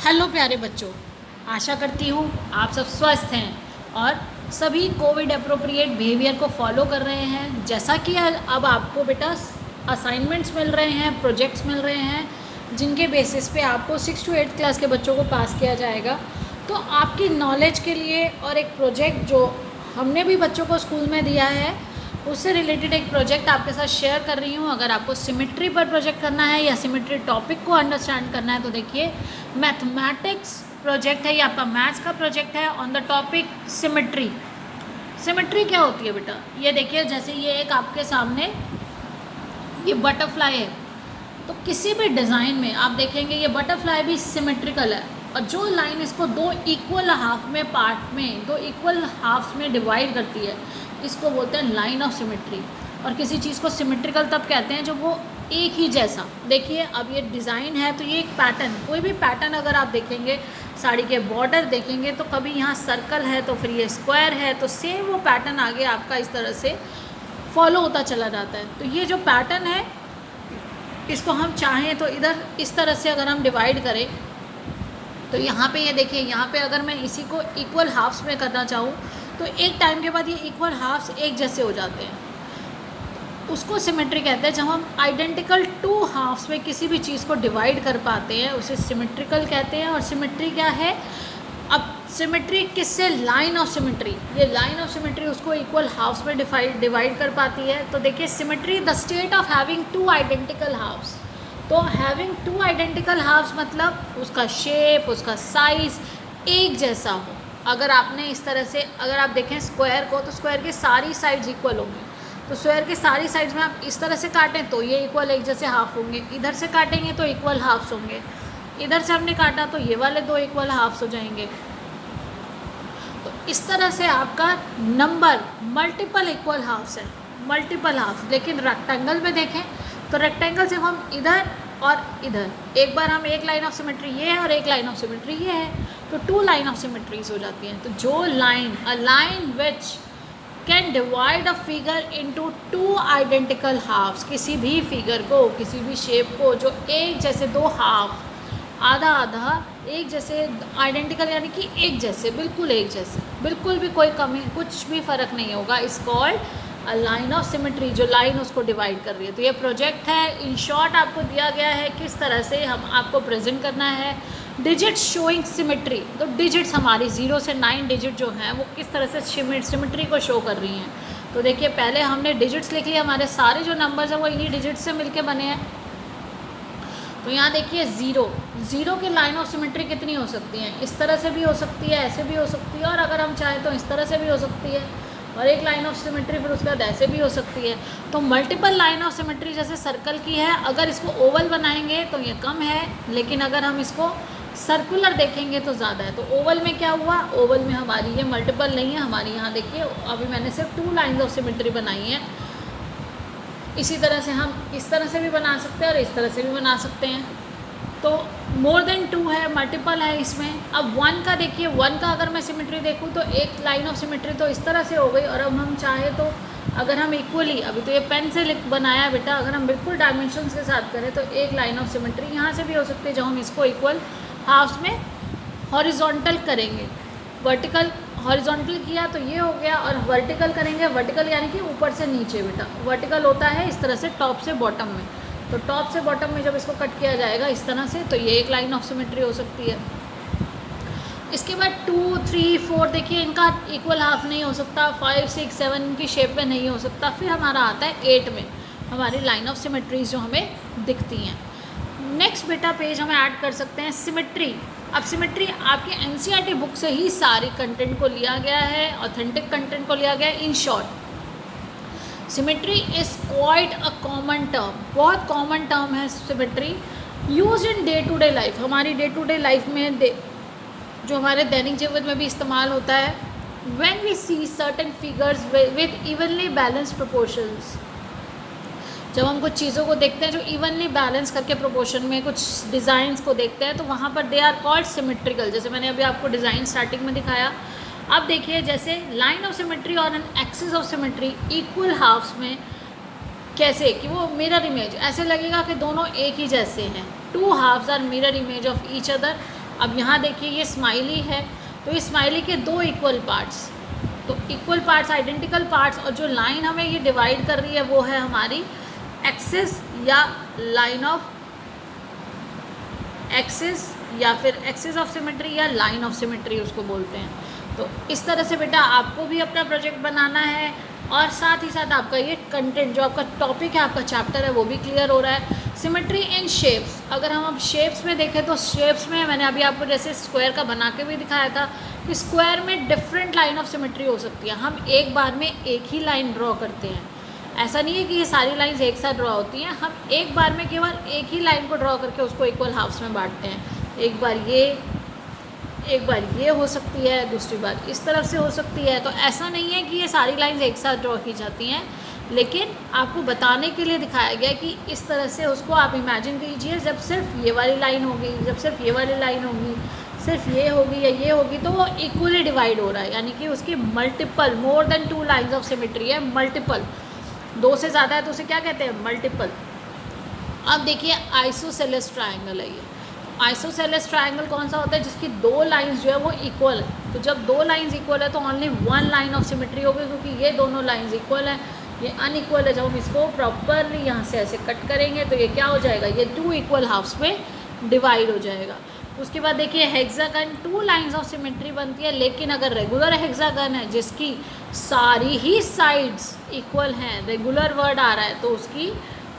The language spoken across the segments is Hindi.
हेलो प्यारे बच्चों, आशा करती हूँ आप सब स्वस्थ हैं और सभी कोविड अप्रोप्रिएट बिहेवियर को फॉलो कर रहे हैं। जैसा कि अब आपको बेटा असाइनमेंट्स मिल रहे हैं, प्रोजेक्ट्स मिल रहे हैं, जिनके बेसिस पे आपको 6 to 8 क्लास के बच्चों को पास किया जाएगा। तो आपकी नॉलेज के लिए और एक प्रोजेक्ट जो हमने भी बच्चों को स्कूल में दिया है उससे रिलेटेड एक प्रोजेक्ट आपके साथ शेयर कर रही हूँ। अगर आपको सिमेट्री पर प्रोजेक्ट करना है या सिमेट्री टॉपिक को अंडरस्टैंड करना है तो देखिए, मैथमेटिक्स प्रोजेक्ट है, ये आपका मैथ्स का प्रोजेक्ट है on the topic symmetry. Symmetry क्या होती है बेटा? ये देखिए, जैसे ये एक आपके सामने ये बटरफ्लाई है, तो किसी भी डिज़ाइन में आप देखेंगे ये बटरफ्लाई भी सिमेट्रिकल है। और जो लाइन इसको दो इक्वल हाफ में पार्ट में, दो इक्वल हाफ्स में डिवाइड करती है, इसको बोलते हैं लाइन ऑफ सिमेट्री। और किसी चीज़ को सिमेट्रिकल तब कहते हैं जब वो एक ही जैसा। देखिए, अब ये डिज़ाइन है तो ये एक पैटर्न, कोई भी पैटर्न अगर आप देखेंगे, साड़ी के बॉर्डर देखेंगे तो कभी यहाँ सर्कल है तो फिर ये स्क्वायर है, तो सेम वो पैटर्न आगे आपका इस तरह से फॉलो होता चला जाता है। तो ये जो पैटर्न है इसको हम चाहें तो इधर इस तरह से अगर हम डिवाइड करें तो यहाँ पे ये देखिए, यहाँ पे अगर मैं इसी को इक्वल हाफ्स में करना चाहूँ तो एक टाइम के बाद ये इक्वल हाफ्स एक जैसे हो जाते हैं। उसको सिमेट्री कहते हैं। जब हम आइडेंटिकल टू हाफ्स में किसी भी चीज़ को डिवाइड कर पाते हैं उसे सिमेट्रिकल कहते हैं। और सिमेट्री क्या है? अब सिमेट्री किससे? Line of symmetry. ये लाइन ऑफ सिमेट्री उसको इक्वल हाफ्स में डिवाइड कर पाती है। तो देखिए, symmetry the state of having two identical halves. तो हैविंग टू आइडेंटिकल हाफ्स मतलब उसका शेप, उसका साइज़ एक जैसा हो। अगर आपने इस तरह से अगर आप देखें स्क्वायर को, तो स्क्वायर की सारी साइड्स इक्वल होंगी। तो स्क्वायर की सारी साइड्स में आप इस तरह से काटें तो ये इक्वल एक जैसे हाफ होंगे, इधर से काटेंगे तो इक्वल हाफ्स होंगे, इधर से हमने काटा तो ये वाले दो इक्वल हाफ्स हो जाएंगे। तो इस तरह से आपका नंबर मल्टीपल इक्वल हाफ्स है, मल्टीपल हाफ्स। लेकिन रेक्टेंगल में देखें तो रेक्टेंगल सिर्फ हम इधर और इधर, एक बार हम एक लाइन ऑफ सिमेट्री ये है और एक लाइन ऑफ सिमेट्री ये है, तो टू लाइन ऑफ सिमेट्रीज हो जाती हैं। तो जो line, a line which can divide a figure into two identical halves, किसी भी फिगर को, किसी भी शेप को जो एक जैसे दो हाफ, आधा आधा एक जैसे आइडेंटिकल, यानी कि एक जैसे, बिल्कुल एक जैसे, बिल्कुल भी कोई कमी, कुछ भी फ़र्क नहीं होगा, इस called a line of symmetry. जो लाइन उसको डिवाइड कर रही है। तो ये प्रोजेक्ट है, इन शॉर्ट आपको दिया गया है किस तरह से हम आपको प्रेजेंट करना है डिजिट्स शोइंग सिमेट्री। तो डिजिट्स हमारी 0 से 9 डिजिट जो हैं वो किस तरह से सिमेट्री को शो कर रही हैं। तो देखिए, पहले हमने डिजिट्स लिख लिए, हमारे सारे जो नंबर्स हैं वो इन्हीं डिजिट से मिलके बने हैं। तो यहाँ देखिए, ज़ीरो की लाइन ऑफ सिमेट्री कितनी हो सकती है? इस तरह से भी हो सकती है, ऐसे भी हो सकती है, और अगर हम चाहें तो इस तरह से भी हो सकती है। और एक लाइन ऑफ सिमेट्री फिर उसके बाद ऐसे भी हो सकती है। तो मल्टीपल लाइन ऑफ सिमेट्री जैसे सर्कल की है, अगर इसको ओवल बनाएंगे तो ये कम है, लेकिन अगर हम इसको सर्कुलर देखेंगे तो ज़्यादा है। तो ओवल में क्या हुआ? ओवल में हमारी ये मल्टीपल नहीं है, हमारी यहाँ देखिए अभी मैंने सिर्फ 2 लाइन्स ऑफ सिमेट्री बनाई है। इसी तरह से हम इस तरह से भी बना सकते हैं और इस तरह से भी बना सकते हैं। तो मोर देन 2 है, मल्टीपल है इसमें। अब 1 का देखिए, 1 का अगर मैं सिमेट्री देखूँ तो एक लाइन ऑफ सिमेट्री तो इस तरह से हो गई। और अब हम चाहे तो अगर हम इक्वली, अभी तो ये पेन से बनाया बेटा, अगर हम बिल्कुल डायमेंशंस के साथ करें तो एक लाइन ऑफ सिमेट्री यहाँ से भी हो सकती है जब हम इसको इक्वल हाफ्स में हॉरिजॉन्टल करेंगे। वर्टिकल हॉरिजॉन्टल किया तो ये हो गया, और वर्टिकल करेंगे, वर्टिकल यानी कि ऊपर से नीचे बेटा। वर्टिकल होता है इस तरह से टॉप से बॉटम में। तो टॉप से बॉटम में जब इसको कट किया जाएगा इस तरह से, तो ये एक लाइन ऑफ सिमेट्री हो सकती है। इसके बाद 2, 3, 4 देखिए, इनका इक्वल हाफ नहीं हो सकता। 5, 6, 7 इनकी शेप में नहीं हो सकता। फिर हमारा आता है 8 में हमारी लाइन ऑफ सिमेट्रीज जो हमें दिखती हैं। नेक्स्ट बेटा पेज हमें ऐड कर सकते हैं सिमेट्री। अब सिमेट्री आपके एनसीईआरटी बुक से ही सारी कंटेंट को लिया गया है, ऑथेंटिक कंटेंट को लिया गया है। In short, symmetry is quite a common term, बहुत कॉमन टर्म है symmetry, use in day to day life. हमारी डे टू डे लाइफ में जो हमारे दैनिक जीवन में भी इस्तेमाल होता है। When we see certain figures with evenly balanced proportions, जब हम कुछ चीज़ों को देखते हैं जो इवनली बैलेंस करके प्रोपोर्शन में, कुछ डिज़ाइंस को देखते हैं, तो वहाँ पर दे आर कॉल्ड सिमेट्रिकल। जैसे मैंने अभी आपको डिज़ाइन स्टार्टिंग में दिखाया। अब देखिए, जैसे लाइन ऑफ सिमेट्री और an axis of symmetry equal halves में कैसे कि वो मिरर इमेज, ऐसे लगेगा कि दोनों एक ही जैसे हैं। 2 halves are mirror image of each other. अब यहाँ देखिए ये स्माइली है, तो इस स्माइली के दो इक्वल पार्ट्स, तो इक्वल पार्ट्स, आइडेंटिकल पार्ट्स, और जो लाइन हमें ये डिवाइड कर रही है वो है हमारी एक्सिस या लाइन ऑफ एक्सिस, या फिर एक्सिस ऑफ सिमेट्री या लाइन ऑफ सिमेट्री उसको बोलते हैं। तो इस तरह से बेटा आपको भी अपना प्रोजेक्ट बनाना है, और साथ ही साथ आपका ये कंटेंट जो आपका टॉपिक है, आपका चैप्टर है, वो भी क्लियर हो रहा है। सिमेट्री इन शेप्स, अगर हम अब शेप्स में देखें तो शेप्स में मैंने अभी आपको जैसे स्क्वायर का बना के भी दिखाया था कि स्क्वायर में डिफरेंट लाइन ऑफ सिमेट्री हो सकती है। हम एक बार में एक ही लाइन ड्रॉ करते हैं, ऐसा नहीं है कि ये सारी लाइंस एक साथ ड्रॉ होती हैं, हम एक बार में केवल एक ही लाइन को ड्रॉ करके उसको इक्वल हाफ्स में बांटते हैं। एक बार ये हो सकती है, दूसरी बार इस तरफ से हो सकती है। तो ऐसा नहीं है कि ये सारी लाइंस एक साथ ड्रॉ की जाती हैं, लेकिन आपको बताने के लिए दिखाया गया कि इस तरह से उसको आप इमेजिन कीजिए, जब सिर्फ ये वाली लाइन होगी, जब सिर्फ ये वाली लाइन होगी, सिर्फ ये होगी या ये होगी, तो वो इक्वली डिवाइड हो रहा है, यानी कि उसकी multiple, more than 2 lines of symmetry है। मल्टीपल 2 से ज़्यादा है तो उसे क्या कहते हैं? मल्टीपल। अब देखिए आइसोसेलेस ट्रायंगल है ये। आइसोसेलेस ट्रायंगल कौन सा होता है? जिसकी 2 लाइंस जो है वो इक्वल है। तो जब 2 लाइंस इक्वल है तो ओनली 1 लाइन ऑफ सिमेट्री होगी, क्योंकि ये दोनों लाइंस इक्वल है, ये अनइक्वल है। जब हम इसको प्रॉपरली यहाँ से ऐसे कट करेंगे तो ये क्या हो जाएगा? ये 2 इक्वल हाफ्स में डिवाइड हो जाएगा। उसके बाद देखिए हेक्सागन 2 लाइंस ऑफ सिमेट्री बनती है, लेकिन अगर रेगुलर हेक्सागन है जिसकी सारी ही साइड्स इक्वल हैं, रेगुलर वर्ड आ रहा है, तो उसकी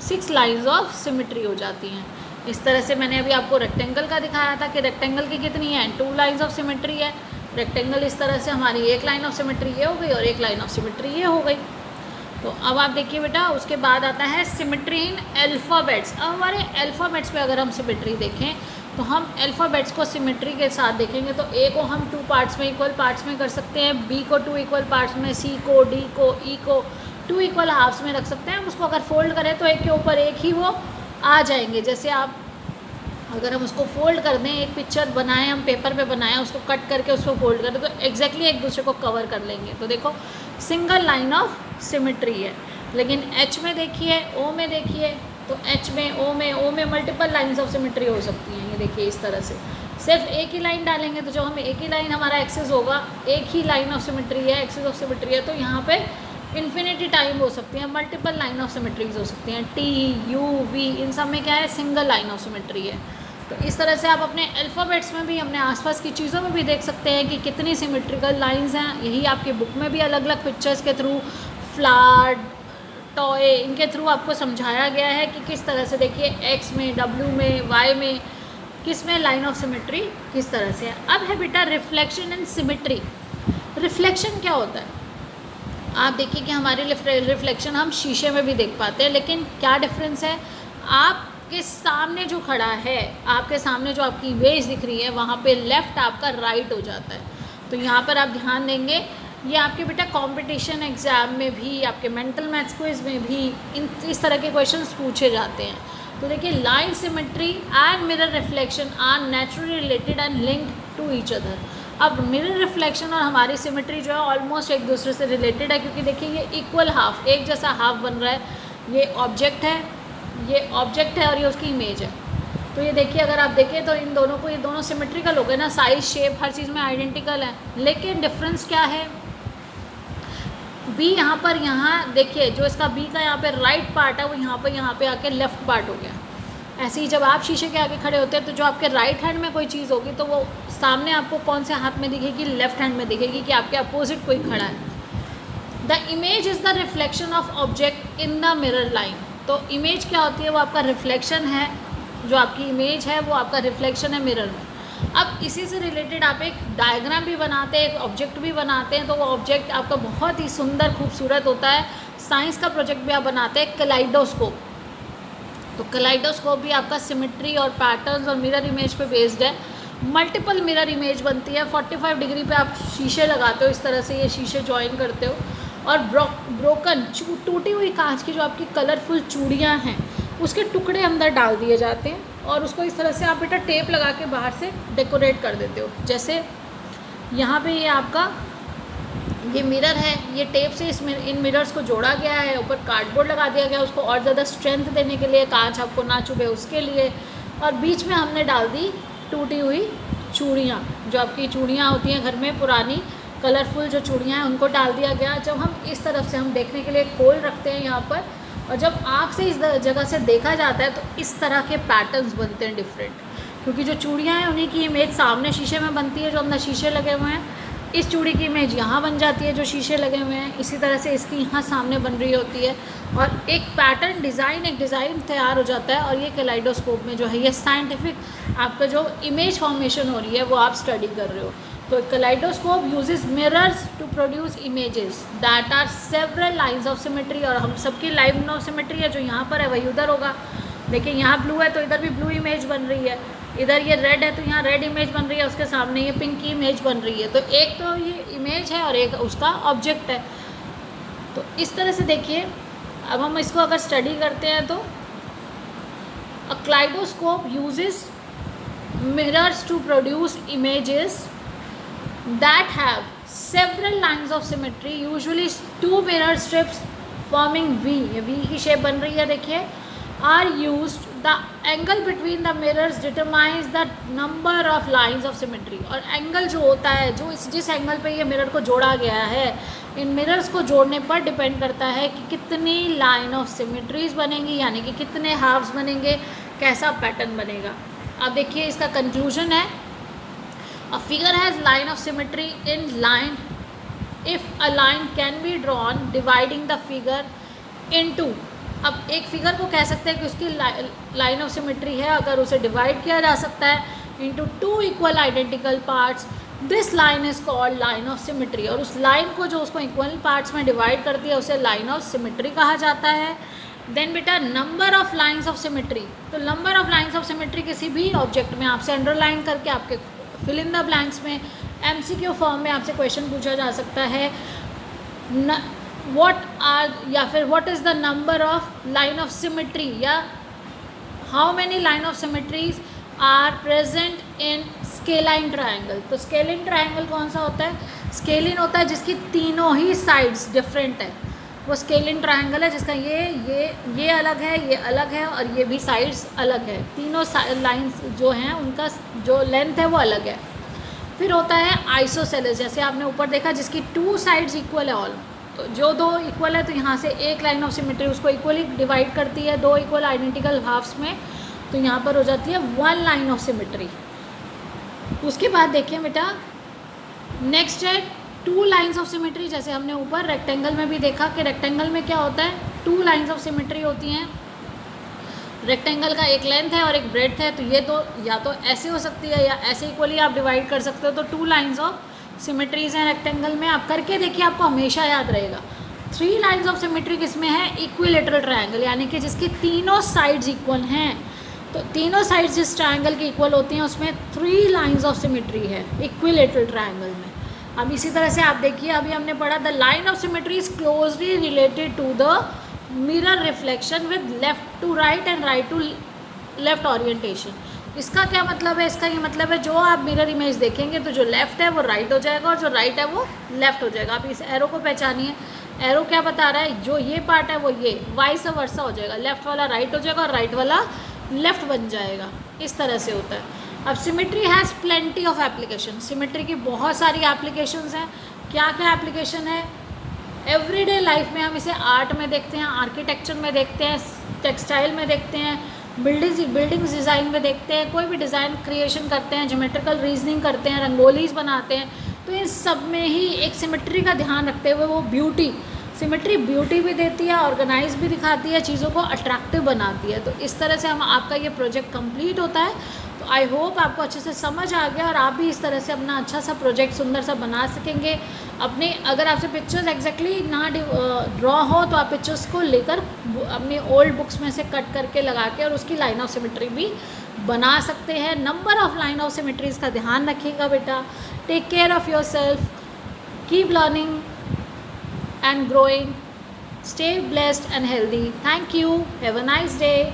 6 लाइंस ऑफ सिमेट्री हो जाती हैं। इस तरह से मैंने अभी आपको रेक्टेंगल का दिखाया था कि रेक्टेंगल की कितनी है? 2 लाइंस ऑफ सिमेट्री है। रेक्टेंगल इस तरह से हमारी एक लाइन ऑफ सिमेट्री ये हो गई और एक लाइन ऑफ सिमेट्री ये हो गई। तो अब आप देखिए बेटा, उसके बाद आता है सिमेट्री इन अल्फ़ाबेट्स। अब हमारे अल्फ़ाबेट्स पे अगर हम सिमेट्री देखें तो हम अल्फ़ाबेट्स को सिमेट्री के साथ देखेंगे तो ए को हम 2 पार्ट्स में, इक्वल पार्ट्स में कर सकते हैं, बी को 2 इक्वल पार्ट्स में, सी को, डी को, ई को 2 इक्वल हाफ्स में रख सकते हैं। हम उसको अगर फोल्ड करें तो एक के ऊपर एक ही वो आ जाएंगे। जैसे आप अगर हम उसको फोल्ड कर दें, एक पिक्चर बनाएं, हम पेपर पे बनाएं, उसको कट करके उसको फोल्ड करें तो एग्जैक्टली एक दूसरे को कवर कर लेंगे। तो देखो सिंगल लाइन ऑफ सिमेट्री है। लेकिन एच में देखिए, ओ में देखिए, तो एच में, ओ में मल्टीपल लाइन्स ऑफ सिमेट्री हो सकती हैं। ये देखिए इस तरह से सिर्फ एक ही लाइन डालेंगे तो जो हम एक ही लाइन, हमारा एक्सिस होगा, एक ही लाइन ऑफ सिमेट्री है, एक्सिस ऑफ सिमेट्री है, तो यहाँ पे इन्फिनिटी टाइम हो सकती है, मल्टीपल लाइन ऑफ सिमेट्रीज हो सकती हैं। टी, यू, वी, इन सब में क्या है? सिंगल लाइन ऑफ सिमेट्री है। तो इस तरह से आप अपने अल्फ़ाबेट्स में भी, अपने आसपास की चीज़ों में भी देख सकते हैं कि कितनी सिमेट्रिकल लाइंस हैं। यही आपकी बुक में भी अलग अलग पिक्चर्स के थ्रू, फ्लावर, टॉय, इनके थ्रू आपको समझाया गया है कि किस तरह से, देखिए एक्स में, डब्ल्यू में, वाई में, किस में लाइन ऑफ सिमेट्री किस तरह से है। अब है बेटा रिफ्लेक्शन एंड सिमेट्री। रिफ्लेक्शन क्या होता है? आप देखिए कि हमारे रिफ्लेक्शन हम शीशे में भी देख पाते हैं, लेकिन क्या डिफरेंस है? आपके सामने जो खड़ा है, आपके सामने जो आपकी इमेज दिख रही है, वहाँ पे लेफ़्ट आपका राइट हो जाता है। तो यहाँ पर आप ध्यान देंगे, ये आपके बेटा कंपटीशन एग्ज़ाम में भी, आपके मेंटल मैथ्स क्विज में भी इस तरह के क्वेश्चंस पूछे जाते हैं। तो देखिए line symmetry and mirror reflection are naturally related and linked to each other. अब मिरर रिफ्लेक्शन और हमारी सिमेट्री जो है ऑलमोस्ट एक दूसरे से रिलेटेड है, क्योंकि देखिए ये इक्वल हाफ, एक जैसा हाफ बन रहा है। ये ऑब्जेक्ट है, ये ऑब्जेक्ट है और ये उसकी इमेज है। तो ये देखिए अगर आप देखें तो इन दोनों को, ये दोनों सिमेट्रिकल हो गए ना, साइज, शेप, हर चीज़ में आइडेंटिकल है। लेकिन डिफरेंस क्या है? बी यहाँ पर, यहाँ देखिए जो इसका बी का यहाँ पे राइट पार्ट है वो यहाँ पे आके लेफ़्ट पार्ट हो गया। ऐसे ही जब आप शीशे के आगे खड़े होते हैं तो जो आपके राइट हैंड में कोई चीज़ होगी तो वो सामने आपको कौन से हाथ में दिखेगी? लेफ़्ट हैंड में दिखेगी कि आपके अपोजिट कोई खड़ा है। The image is the reflection of object in the mirror line. तो इमेज क्या होती है? वो आपका रिफ्लेक्शन है, जो आपकी इमेज है वो आपका रिफ्लेक्शन है मिरर में। अब इसी से रिलेटेड आप एक डायग्राम भी बनाते हैं, एक ऑब्जेक्ट भी बनाते हैं, तो वो ऑब्जेक्ट आपका बहुत ही सुंदर खूबसूरत होता है। साइंस का प्रोजेक्ट भी आप बनाते हैं, कलाइडोस्कोप। तो कलाइडोस्कोप भी आपका सिमेट्री और पैटर्न्स और मिरर इमेज पे बेस्ड है। मल्टीपल मिरर इमेज बनती है। 45 डिग्री पे आप शीशे लगाते हो, इस तरह से ये शीशे ज्वाइन करते हो, और ब्रोकन, टूटी हुई कांच की जो आपकी कलरफुल चूड़ियाँ हैं उसके टुकड़े अंदर डाल दिए जाते हैं, और उसको इस तरह से आप बेटा टेप लगा के बाहर से डेकोरेट कर देते हो। जैसे यहाँ पे ये आपका ये मिरर है, ये टेप से इन मिरर्स को जोड़ा गया है, ऊपर कार्डबोर्ड लगा दिया गया उसको और ज़्यादा स्ट्रेंथ देने के लिए, कांच आपको ना चुभे उसके लिए, और बीच में हमने डाल दी टूटी हुई चूड़ियाँ, जो आपकी चूड़ियाँ होती हैं घर में पुरानी कलरफुल जो चूड़ियाँ हैं उनको डाल दिया गया। जब हम इस तरफ से हम देखने के लिए खोल रखते हैं यहाँ पर, और जब आँख से इस जगह से देखा जाता है तो इस तरह के पैटर्न्स बनते हैं डिफरेंट, क्योंकि जो चूड़ियाँ हैं उन्हीं की इमेज सामने शीशे में बनती है, जो अंदर शीशे लगे हुए हैं। इस चूड़ी की इमेज यहाँ बन जाती है जो शीशे लगे हुए हैं, इसी तरह से इसकी यहाँ सामने बन रही होती है, और एक पैटर्न एक डिज़ाइन तैयार हो जाता है। और ये कैलाइडोस्कोप में जो है ये साइंटिफिक आपका जो इमेज फॉर्मेशन हो रही है वो आप स्टडी कर रहे हो। तो kaleidoscope uses mirrors to produce images that are several lines of symmetry, और हम सबकी लाइन ऑफ सिमेट्री है जो यहाँ पर है वही उधर होगा। देखिए यहाँ ब्लू है तो इधर भी ब्लू इमेज बन रही है, इधर ये रेड है तो यहाँ रेड इमेज बन रही है, उसके सामने ये पिंक की इमेज बन रही है। तो एक तो ये इमेज है और एक उसका ऑब्जेक्ट है। तो इस तरह से देखिए, अब हम इसको अगर स्टडी करते हैं तो a kaleidoscope uses mirrors to produce images that have several lines of symmetry, usually two mirror strips forming V, ये V की शेप बन रही है देखिए, are used. The angle between the mirrors determines the number of lines of symmetry. और एंगल जो होता है, जो जिस एंगल पे ये मिरर को जोड़ा गया है, इन मिरर्स को जोड़ने पर डिपेंड करता है कि कितनी लाइन ऑफ सिमेट्रीज बनेंगी, यानी कि कितने हाफ्स बनेंगे, कैसा पैटर्न बनेगा। अब देखिए इसका कंक्लूजन है, a figure has line of symmetry in line if a line can be drawn dividing the figure into. अब एक फिगर को कह सकते हैं कि उसकी लाइन ऑफ सिमेट्री है अगर उसे डिवाइड किया जा सकता है into two equal identical parts, this line is called line of symmetry. और उस लाइन को जो उसको इक्वल पार्ट्स में डिवाइड करती है उसे लाइन ऑफ सिमेट्री कहा जाता है। देन बेटा number of lines of symmetry, तो number of lines of symmetry किसी भी ऑब्जेक्ट में आपसे अंडरलाइन करके आपके फिल इन द ब्लैंक्स में MCQ फॉर्म में आपसे क्वेश्चन पूछा जा सकता है, व्हाट आर, या फिर what is the number of line of symmetry, या how many line of symmetries are present in scalene triangle. तो स्केलिन ट्रायंगल कौन सा होता है? स्केलिन होता है जिसकी तीनों ही साइड्स डिफरेंट है, वो स्केलिन ट्रायंगल है जिसका ये अलग है, ये अलग है और ये भी साइड्स अलग है। तीनों लाइंस जो हैं उनका जो लेंथ है वो अलग है। फिर होता है आइसोसेलेस, जैसे आपने ऊपर देखा जिसकी टू साइड्स इक्वल है ऑल, तो जो दो इक्वल है तो यहाँ से एक लाइन ऑफ सिमेट्री उसको इक्वली डिवाइड करती है दो इक्वल आइडेंटिकल हाफ्स में, तो यहाँ पर हो जाती है वन लाइन ऑफ सिमेट्री। उसके बाद देखिए बेटा नेक्स्ट है टू लाइंस ऑफ सिमेट्री। जैसे हमने ऊपर रेक्टेंगल में भी देखा कि रेक्टेंगल में क्या होता है, टू लाइंस ऑफ सिमेट्री होती हैं। रेक्टेंगल का एक लेंथ है और एक ब्रेड्थ है, तो ये तो या तो ऐसे हो सकती है या ऐसे इक्वली आप डिवाइड कर सकते हो। तो टू लाइंस ऑफ सिमेट्रीज हैं रेक्टेंगल में, आप करके देखिए आपको हमेशा याद रहेगा। थ्री लाइंस ऑफ सिमेट्री किसमें है? इक्विलेटरल ट्रायंगल, यानी कि जिसकी तीनों साइड्स इक्वल हैं। तो तीनों साइड्स जिस ट्रायंगल की इक्वल होती हैं उसमें थ्री लाइंस ऑफ सिमेट्री है इक्विलेटरल ट्रायंगल में। अब इसी तरह से आप देखिए अभी हमने पढ़ा the line of symmetry is closely related to the mirror reflection with left to right and right to left orientation. इसका क्या मतलब है? इसका ये मतलब है जो आप मिरर इमेज देखेंगे तो जो लेफ़्ट है वो राइट हो जाएगा और जो राइट है वो लेफ़्ट हो जाएगा। आप इस एरो को पहचानिए, एरो क्या बता रहा है? जो ये पार्ट है वो ये वाइस वर्सा हो जाएगा, लेफ़्ट वाला राइट हो जाएगा और राइट वाला लेफ़्ट बन जाएगा। इस तरह से होता है। अब symmetry has plenty of application, symmetry की बहुत सारी एप्लीकेशंस हैं। क्या क्या एप्लीकेशन है? एवरीडे लाइफ में हम इसे आर्ट में देखते हैं, आर्किटेक्चर में देखते हैं, टेक्सटाइल में देखते हैं, बिल्डिंग्स डिज़ाइन में देखते हैं, कोई भी डिज़ाइन क्रिएशन करते हैं, ज्योमेट्रिकल रीजनिंग करते हैं, रंगोलीज बनाते हैं। तो इन सब में ही एक सिमेट्री का ध्यान रखते हुए वो सिमेट्री ब्यूटी भी देती है, ऑर्गेनाइज भी दिखाती है, चीज़ों को अट्रैक्टिव बनाती है। तो इस तरह से हम आपका ये प्रोजेक्ट कंप्लीट होता है। तो आई होप आपको अच्छे से समझ आ गया और आप भी इस तरह से अपना अच्छा सा प्रोजेक्ट सुंदर सा बना सकेंगे। अपने अगर आपसे पिक्चर्स एग्जैक्टली ना ड्रॉ हो तो आप पिक्चर्स को लेकर अपनी ओल्ड बुक्स में से कट करके लगा के और उसकी लाइन ऑफ सिमेट्री भी बना सकते हैं। Number of line of symmetries का ध्यान रखिएगा बेटा। Take care of yourself, keep learning and growing. Stay blessed and healthy. Thank you. Have a nice day.